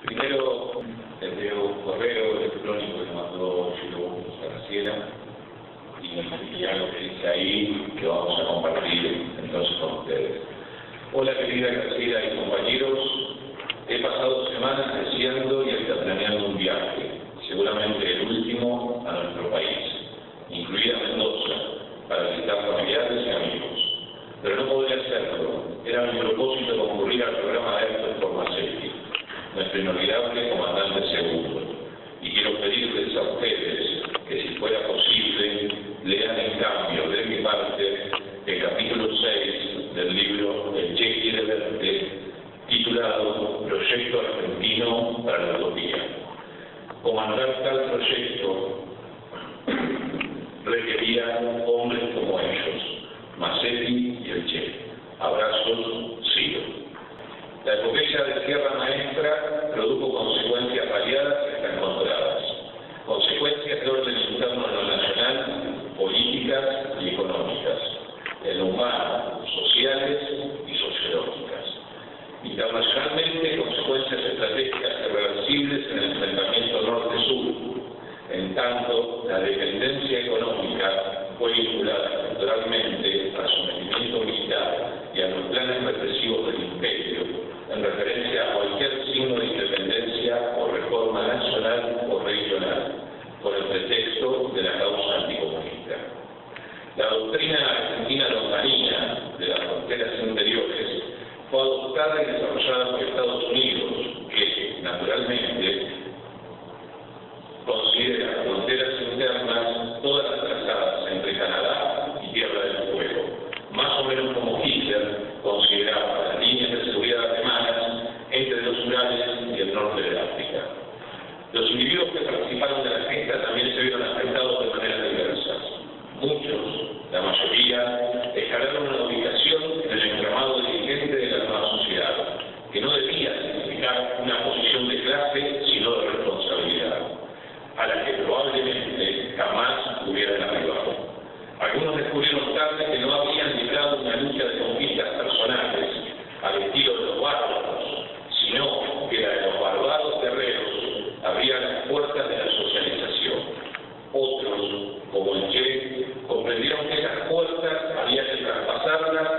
Primero, envié un correo electrónico que mandó Julio Graciela y ya lo que dice ahí que vamos a compartir entonces con ustedes. Hola querida Graciela y compañeros, he pasado semanas deseando y hasta planeando un viaje, seguramente el último a nuestro país, incluida Mendoza, para visitar familiares y amigos. Pero no podía hacerlo, era mi propósito concurrir al programa de Héctor Formasetti, nuestro inolvidable comandante segundo. Y quiero pedirles a ustedes que si fuera posible, lean en cambio de mi parte el capítulo 6 del libro El Che quiere verte, titulado Proyecto Argentino para la Utopía. Comandar tal proyecto requería hombres como ellos, Masetti y el Che. Abrazos, Ciro. La epopeya de Sierra Maestra produjo consecuencias variadas y hasta encontradas. Consecuencias de orden interno en lo nacional, políticas y económicas, en lo humano, sociales y sociológicas. Internacionalmente, consecuencias estratégicas irreversibles en el enfrentamiento norte-sur, en tanto la dependencia económica fue vinculada estructuralmente al sometimiento militar y a los planes represivos del imperio, en referencia a cualquier signo de independencia o reforma nacional o regional, con el pretexto de la causa anticomunista. La doctrina argentina lontanina de las fronteras interiores fue adoptada y desarrollada por Estados Unidos, que, naturalmente, considera fronteras internas todas las trazadas entre Canadá y Tierra del Fuego, más o menos como Hitler consideraba las líneas de seguridad alemanas entre los Urales y el norte de África. Los individuos que participaron de la gesta también se vieron afectados de maneras diversas. Muchos, la mayoría, escalaron una ubicación en el entramado dirigente de la nueva sociedad, que no debía significar una posición de clase, sino de responsabilidad, a la que probablemente jamás hubieran arribado. Algunos descubrieron tarde que no habían librado una lucha de conquistas personales al estilo de los bárbaros, sino que la de los barbados guerreros abría las puertas de la socialización. Otros, como el Che, comprendieron que esas puertas había que traspasarlas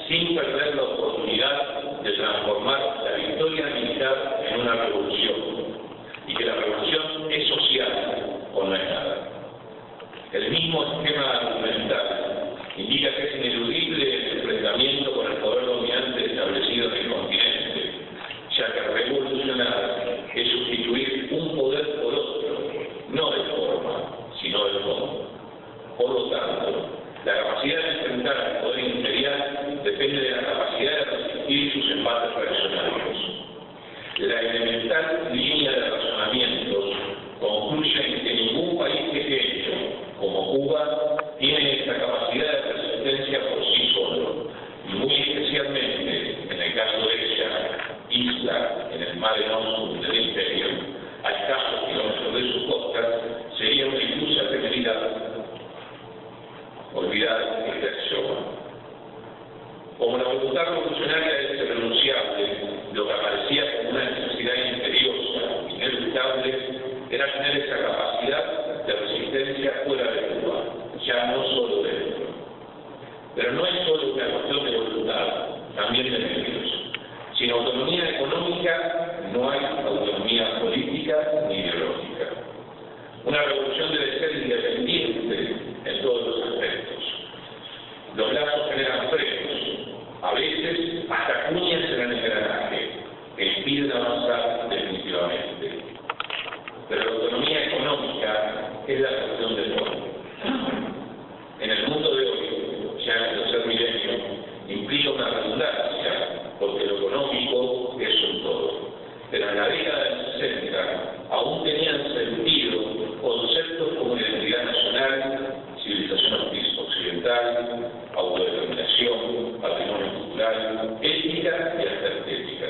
sin perder la oportunidad de transformar la victoria militar en una revolución, y que la revolución es social o no es nada. El mismo esquema argumental indica que es ineludible el enfrentamiento con el poder dominante establecido en el continente, ya que revolucionar es sustituir un poder por otro, no de forma, sino de fondo. Por lo tanto, la capacidad de enfrentar al poder imperial depende de la capacidad de resistir sus embates reaccionarios. La elemental línea de razonamientos concluye en que ningún país pequeño, como Cuba, tiene esta capacidad de resistencia por sí solo, y muy especialmente, en el caso de ella, isla en el Mare Nostrum del imperio, a escasos kilómetros de sus costas, sería una ilusa temeridad olvidar este axioma. Como la voluntad revolucionaria es irrenunciable, lo que aparecía como una necesidad imperiosa, ineluctable, era tener esa capacidad de resistencia fuera de Cuba, ya no solo dentro. Pero no es solo una cuestión de voluntad, también de medios. Sin autonomía económica no hay autonomía política ni ideológica. Una revolución debe ser independiente en todos los aspectos. Los lazos generan frenos, a veces hasta cuñas en el engranaje, que impiden avanzar definitivamente. Pero la autonomía económica es la cuestión de fondo. En el mundo de hoy, ya en el tercer milenio, implica una redundancia, porque lo económico es un todo. Pero en la década del 60 aún tenían sentido conceptos como identidad nacional, civilización occidental, autodeterminación, patrimonio cultural, ética y hasta estética.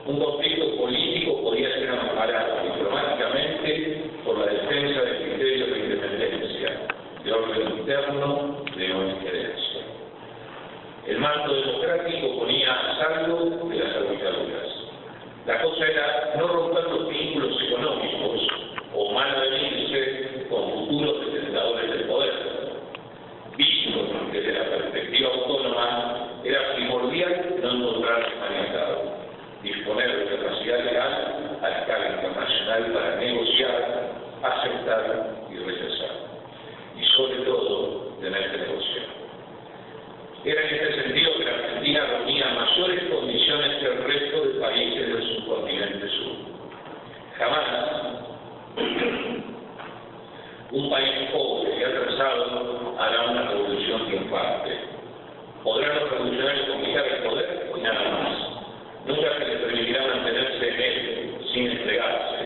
Un conflicto político podía ser amparado diplomáticamente por la defensa de criterios de independencia no romper los vínculos económicos o mal venirse con futuros detenedores del poder. Visto desde la perspectiva autónoma, era primordial no encontrarse maniatado, disponer de capacidad legal a escala internacional para negociar, aceptar y rechazar, y sobre todo tener que negociar. Era en este sentido que la Argentina reunía mayores condiciones que el resto de países del subcontinente sur. Jamás un país pobre y atrasado hará una revolución triunfante. Podrán los revolucionarios conquistar el poder y nada más. Nunca se les permitirá mantenerse en él, sin entregarse,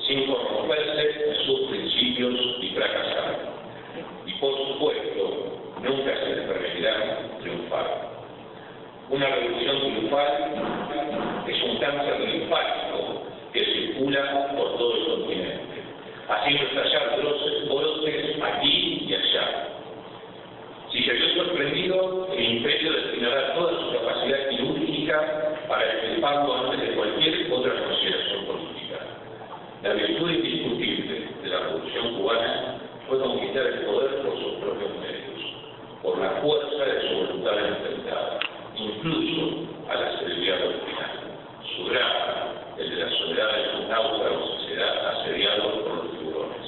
sin corromperse en sus principios y fracasar. Y por supuesto, nunca se les permitirá triunfar. Una revolución triunfal es un cáncer linfático que circula por todo el continente, haciendo estallar brotes aquí y allá. Si se vio sorprendido, el imperio destinará toda su capacidad quirúrgica para extirparlo antes de cualquier otra consideración política. La virtud indiscutible de la Revolución cubana fue conquistar el poder por sus propios medios, por la fuerza de su voluntad enfrentada, incluso a la severidad doctrinal. Su drama, el de la soledad de los náufragos asediados por los tiburones.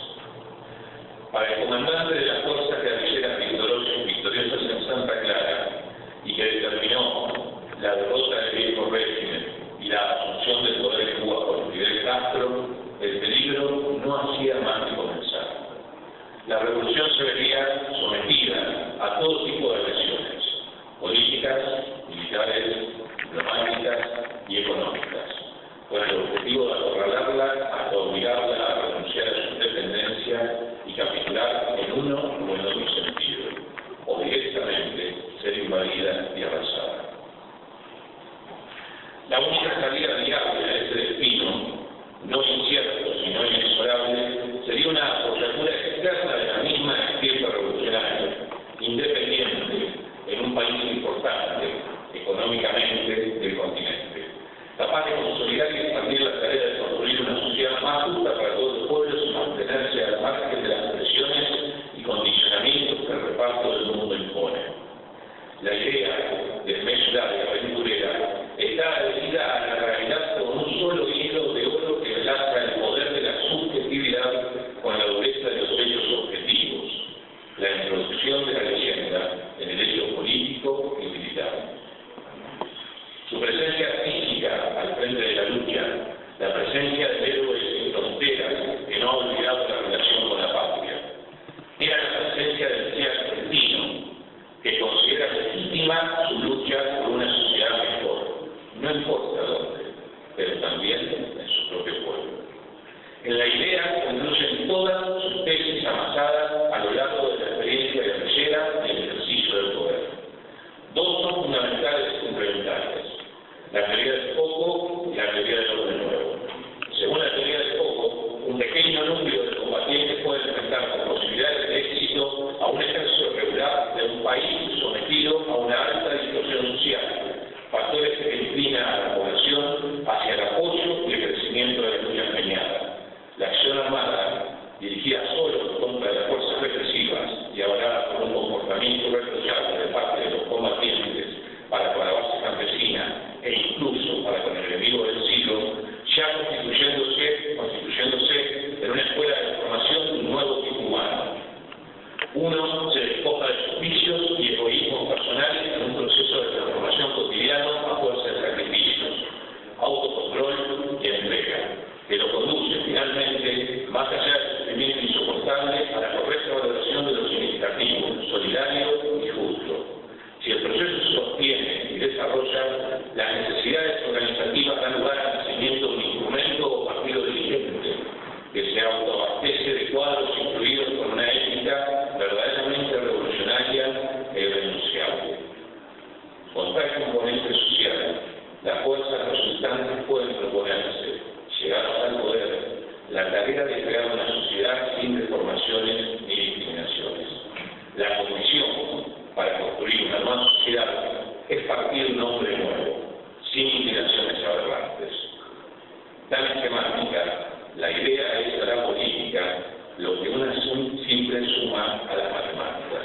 Para el comandante de las fuerzas guerrilleras victoriosas en Santa Clara, y que determinó la derrota del viejo régimen y la asunción del poder en Cuba por Fidel Castro, el peligro no hacía más que comenzar. La revolución se vería sometida a todo tipo de presiones, políticas, militares, diplomáticas y económicas, con el objetivo de acorralarla hasta obligarla a renunciar a su independencia y capitular en uno o en otro sentido, o directamente ser invadida y arrasada. La única salida viable a ese destino, no incierto sino inexorable, sería una apoyatura externa de la misma estirpe revolucionaria, independiente, en un país importante, económicamente, del continente, capaz de consolidar y expandir la tarea de construir una sociedad más justa para todos los pueblos y mantenerse al margen de las presiones y condicionamientos que el reparto del mundo impone. La idea desmesura y aventurera está adherida a la realidad con un solo hilo de oro que enlaza el poder de la subjetividad con la dureza de los hechos objetivos, la introducción de la leyenda en el hecho político y militar. Su presencia física al frente de la lucha, la presencia del héroe sin fronteras que no ha olvidado la relación con la patria, era la presencia del ser argentino que considera legítima su lucha por una sociedad mejor, no importa dónde, pero también en su propio pueblo. En la idea concluyen todas sus tesis amasadas a lo largo de la experiencia guerrillera y el ejercicio del poder. Dos son fundamentales y complementarias: la teoría del foco y la teoría del orden nuevo. Según la teoría del foco, un pequeño número de combatientes puede enfrentar con posibilidades de éxito a un ejército regular de un país sometido a una alta distorsión social, factores que inclinan a la población hacia el apoyo y el crecimiento de la lucha empeñada. La acción armada, dirigida solo contra las fuerzas represivas y avalada por un comportamiento irreprochable de parte de los combatientes para con la base campesina e incluso para con el enemigo del siglo, ya constituyéndose en una escuela de formación de un nuevo tipo humano. Uno se despoja de sus vicios y egoísmos personales en un proceso de transformación cotidiano a fuerza de sacrificios, autocontrol y entrega, que lo conduce finalmente, más allá del sufrimiento insoportable, a la correcta valoración de lo significativo, solidario y justo. Si el proceso se sostiene y desarrolla, las necesidades organizativas dan lugar al nacimiento de un instrumento o partido dirigente que se autoabastece de cuadros influidos por una ética verdaderamente revolucionaria e irrenunciable. Con tal componente social, las fuerzas resultantes pueden proponerse, llegados al poder, la tarea de crear una sociedad sin deformaciones ni discriminaciones. La condición para construir una nueva sociedad es partir de un hombre nuevo, sin inclinaciones aberrantes. Tal esquema La idea es a la política lo que una simple suma a las matemáticas.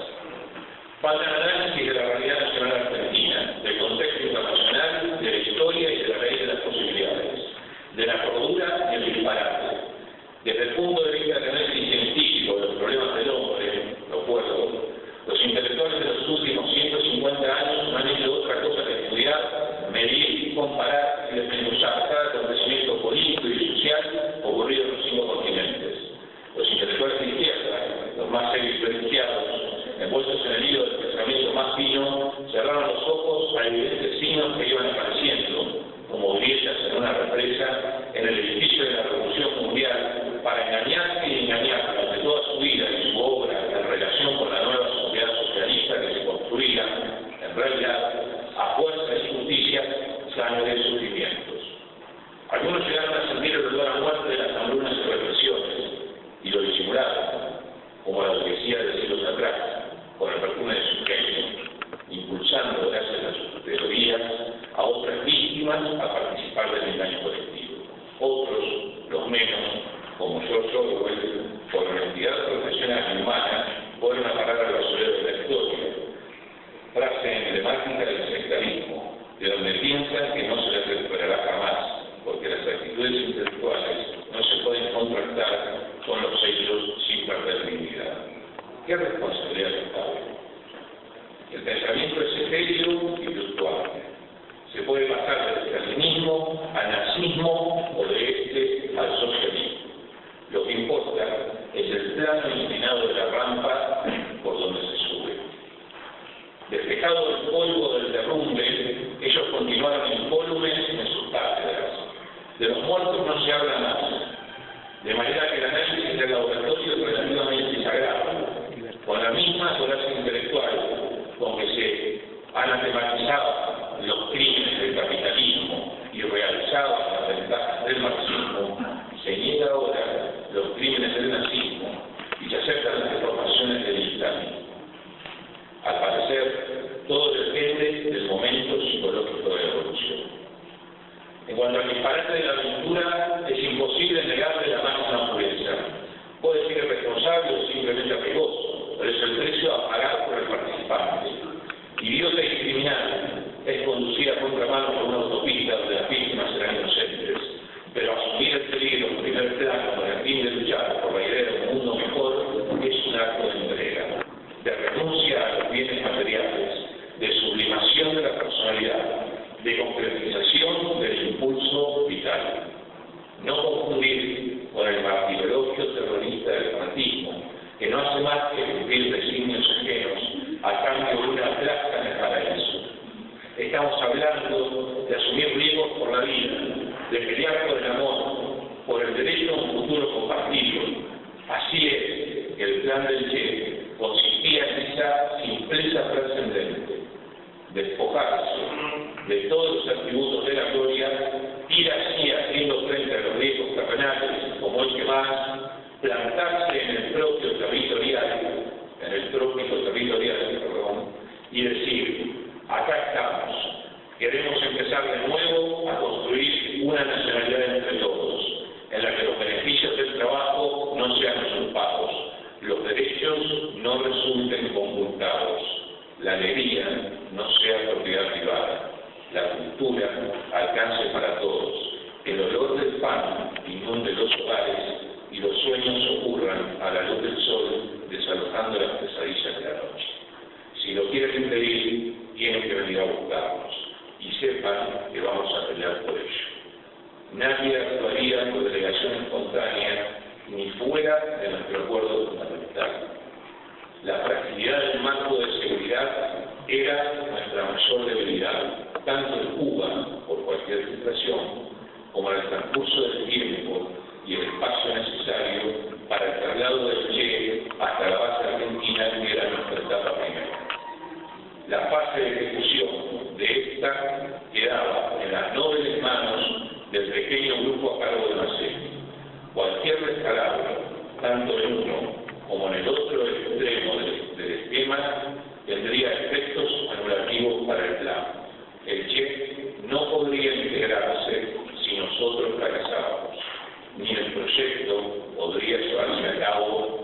Falta análisis de la realidad nacional argentina, del contexto internacional, de la historia y de la ley de las posibilidades, de la cordura y el disparate. Desde el punto de vista del análisis científico de los problemas del hombre, lo puedo, los intelectuales de los últimos 150 años no han hecho otra cosa que estudiar, medir, comparar y desmenuzar cada acontecimiento político y social ocurrido en los 5 continentes. Los intelectuales de izquierda, los más serios y privilegiados, envueltos en el hilo del pensamiento más fino, cerraron los ojos a evidentes signos que iban apareciendo, como grietas en una represa, en el edificio de la Revolución Mundial, para engañarse y engañar durante toda su vida y su obra en relación con la nueva sociedad socialista que se construía, en realidad, a fuerza de injusticia, sangre y sufrimientos. Algunos llegaron a sentir el olor a muerte de las hambrunas y represiones, y lo disimularon, como la burguesía de siglos atrás, con el perfume de su genio, impulsando, gracias a sus teorías, a otras víctimas a participar del engaño colectivo. Otros, los menos, como George Orwell, por honestidad profesional y humana, fueron a parar al basurero de la historia. Frase emblemática del sectarismo, de donde piensan que no se les recuperará jamás, porque las actitudes intelectuales no se pueden contrastar con los hechos sin perder dignidad. ¿Qué responsabilidad cabe? El pensamiento es etéreo y virtual. Se puede pasar del stalinismo al nazismo o de este al socialismo. Lo que importa es el plano inclinado de la rampa por donde se sube. Despejado el polvo del derrumbe, ellos continuaron incólumes en sus cátedras. De los muertos no se habla más, de manera que el análisis del laboratorio es relativamente sagrado, con la misma coraza intelectual con que se anatematizaban los crímenes del capitalismo y realizaban las ventajas del marxismo, se niega ahora los crímenes del nazismo y se aceptan las deformaciones del islamismo. Al parecer, todo depende del momento psicológico de la evolución. En cuanto al disparate de la aventura, es imposible negarle la máxima pureza. Puede ser irresponsable o simplemente apegoso, pero es el precio a pagar por el participante. Idiota y criminal es conducir a contramano por una autopista donde las víctimas serán inocentes, pero asumir el peligro en primer plano con el fin de luchar por la idea de un mundo mejor es un acto de entrega, de renuncia a los bienes materiales, de sublimación de la personalidad, de concretización del impulso vital. No confundir con el martirologio terrorista del fanatismo, que no hace más que cumplir designios ajenos a cambio de una plaza en el paraíso. Estamos hablando de asumir riesgos por la vida, de pelear por el amor, por el derecho a un futuro compartido. Así es que el plan del Che consistía en esa simpleza trascendente: despojarse de todos los atributos de la gloria, ir así haciendo frente a los riesgos terrenales como el que más, plantarse en el propio territorial, y decir: acá estamos, queremos empezar de nuevo a construir una nacionalidad entre todos, en la que los beneficios del trabajo no sean usurpados, los derechos no resulten conculcados, la alegría no sea propiedad privada, la cultura alcance para todos, el olor del pan inunde los hogares y los sueños ocurran a la luz del sol, desalojando las pesadillas de la noche. Si lo quieren impedir, tienen que venir a buscarnos y sepan que vamos a pelear por ello. Nadie actuaría por delegación espontánea ni fuera de nuestro acuerdo fundamental. La fragilidad del marco de seguridad era nuestra mayor debilidad, tanto en Cuba, por cualquier filtración, como en el transcurso del tiempo y el espacio necesario para el traslado del Che hasta la base argentina, que era nuestra etapa primera. La fase de ejecución de esta quedaba en las nobles manos del pequeño grupo a cargo de Macei. Cualquier descalabro, tanto en uno como en el otro extremo del esquema, tendría efectos anulativos para el plan. El Che no podría integrarse si nosotros fracasábamos. proyecto podría llevarse a cabo